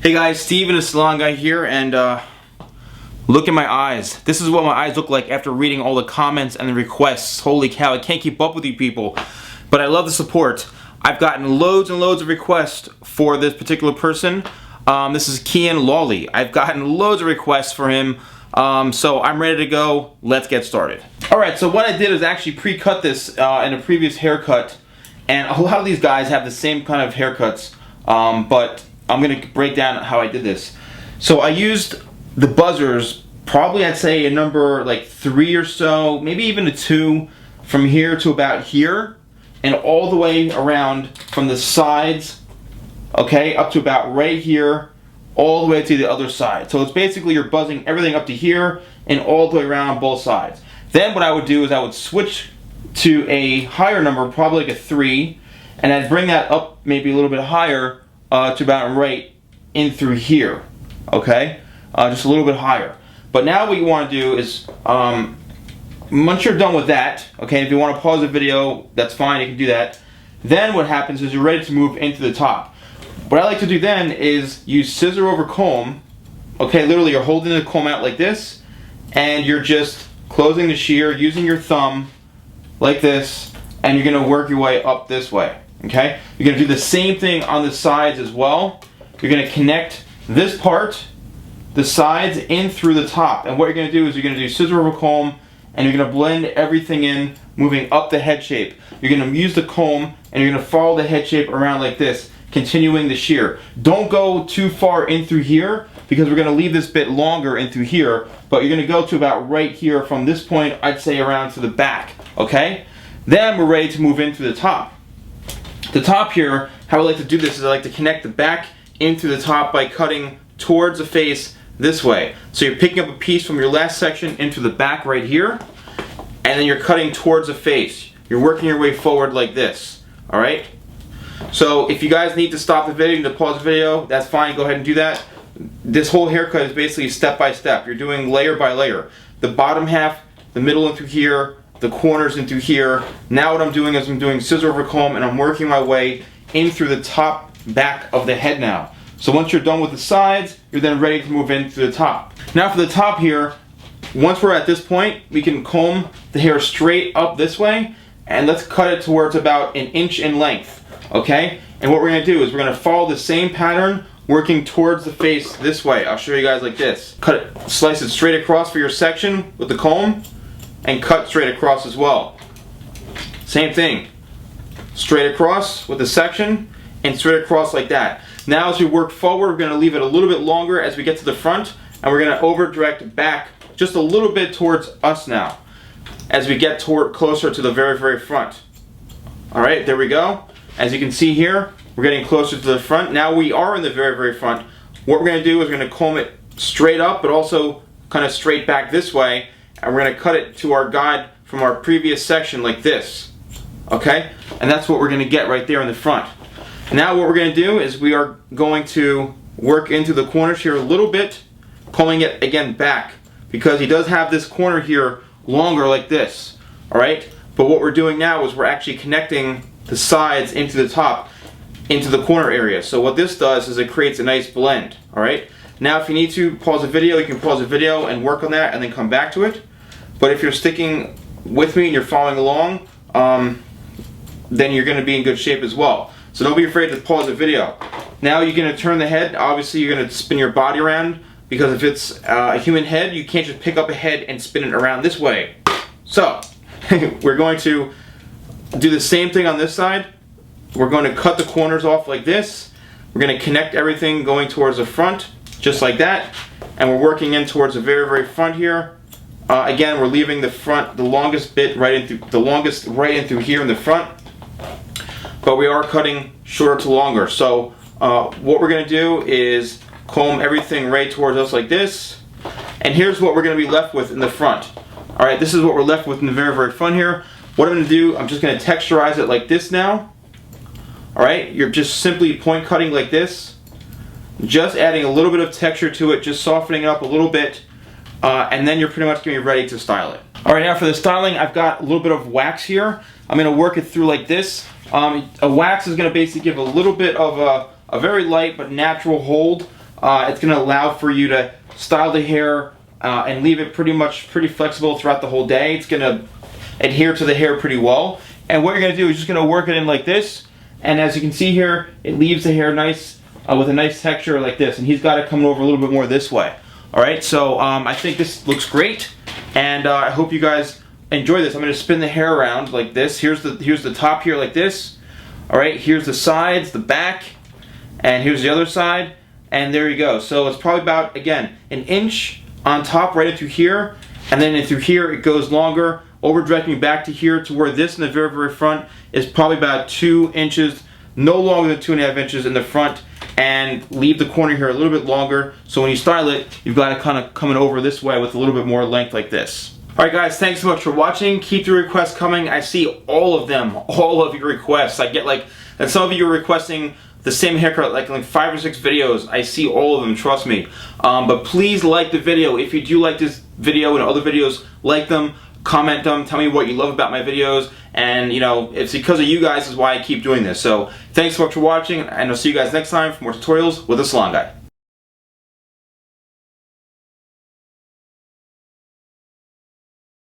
Hey guys, Stephen, the Salon Guy here, and look at my eyes. This is what my eyes look like after reading all the comments and the requests. Holy cow, I can't keep up with you people, but I love the support. I've gotten loads and loads of requests for this particular person. This is Kian Lawley. I've gotten loads of requests for him, so I'm ready to go. Let's get started. Alright, so what I did is actually pre-cut this in a previous haircut, and a lot of these guys have the same kind of haircuts, but I'm going to break down how I did this. So I used the buzzers, probably I'd say a number like 3 or so, maybe even a 2, from here to about here, and all the way around from the sides, okay, up to about right here, all the way to the other side. So it's basically you're buzzing everything up to here and all the way around on both sides. Then what I would do is I would switch to a higher number, probably like a 3, and I'd bring that up maybe a little bit higher to about right in through here, okay? Just a little bit higher. But now what you want to do is, once you're done with that, okay, if you want to pause the video, that's fine, you can do that. Then what happens is you're ready to move into the top. What I like to do then is use scissor over comb, okay, literally you're holding the comb out like this, and you're just closing the shear using your thumb like this, and you're going to work your way up this way. Okay, you're going to do the same thing on the sides as well. You're going to connect this part, the sides, in through the top. And what you're going to do is you're going to do scissor over comb, and you're going to blend everything in, moving up the head shape. You're going to use the comb, and you're going to follow the head shape around like this, continuing the shear. Don't go too far in through here, because we're going to leave this bit longer in through here, but you're going to go to about right here from this point, I'd say around to the back. Okay? Then we're ready to move into the top. The top here, how I like to do this is I like to connect the back into the top by cutting towards the face this way. So you're picking up a piece from your last section into the back right here, and then you're cutting towards the face. You're working your way forward like this, alright? So if you guys need to stop the video, to pause the video, that's fine, go ahead and do that. This whole haircut is basically step by step. You're doing layer by layer. The bottom half, the middle into here, the corners into here. Now what I'm doing is I'm doing scissor over comb, and I'm working my way in through the top back of the head now. So once you're done with the sides, you're then ready to move into the top. Now for the top here, once we're at this point, we can comb the hair straight up this way, and let's cut it towards about 1 inch in length, okay? And what we're going to do is we're going to follow the same pattern, working towards the face this way. I'll show you guys like this. Cut it, slice it straight across for your section with the comb, and cut straight across as well. Same thing. Straight across with the section, and straight across like that. Now as we work forward, we're going to leave it a little bit longer as we get to the front, and we're going to over direct back just a little bit towards us now as we get closer to the very, very front. Alright, there we go. As you can see here, we're getting closer to the front. Now we are in the very, very front. What we're going to do is we're going to comb it straight up, but also kind of straight back this way, and we're going to cut it to our guide from our previous section like this. Okay? And that's what we're going to get right there in the front. Now what we're going to do is we are going to work into the corners here a little bit, combing it again back, because he does have this corner here longer like this. Alright? But what we're doing now is we're actually connecting the sides into the top, into the corner area. So what this does is it creates a nice blend. Alright? Now if you need to pause the video, you can pause the video and work on that and then come back to it. But if you're sticking with me and you're following along, then you're going to be in good shape as well. So don't be afraid to pause the video. Now you're going to turn the head. Obviously you're going to spin your body around, because if it's a human head, you can't just pick up a head and spin it around this way. So we're going to do the same thing on this side. We're going to cut the corners off like this. We're going to connect everything going towards the front, just like that. And we're working in towards the very, very front here. Again, we're leaving the front, the longest bit right in through here in the front, but we are cutting shorter to longer. So what we're going to do is comb everything right towards us like this, and here's what we're going to be left with in the front. All right, this is what we're left with in the very, very front here. What I'm going to do, I'm just going to texturize it like this now. All right, you're just simply point cutting like this, just adding a little bit of texture to it, just softening it up a little bit. And then you're pretty much going to be ready to style it. Alright, now for the styling, I've got a little bit of wax here. I'm going to work it through like this. A wax is going to basically give a little bit of a very light but natural hold It's going to allow for you to style the hair and leave it pretty flexible throughout the whole day. It's going to adhere to the hair pretty well. And what you're going to do is just going to work it in like this. And as you can see here, it leaves the hair nice with a nice texture like this. And he's got it coming over a little bit more this way. Alright, so I think this looks great. And I hope you guys enjoy this. I'm going to spin the hair around like this. Here's the top here like this. Alright, here's the sides, the back. And here's the other side. And there you go. So it's probably about, again, an inch on top right through here. And then through here it goes longer, over directing back to here to where this in the very front is probably about 2 inches, no longer than 2.5 inches in the front, and leave the corner here a little bit longer. So when you style it, you've got it kind of coming over this way with a little bit more length like this. Alright guys, thanks so much for watching. Keep the requests coming. I see all of them, all of your requests. I get and some of you are requesting the same haircut like 5 or 6 videos. I see all of them, trust me. But please like the video. If you do like this video and other videos, like them, comment them, tell me what you love about my videos, and you know, it's because of you guys is why I keep doing this. So thanks so much for watching, and I'll see you guys next time for more tutorials with the Salon Guy.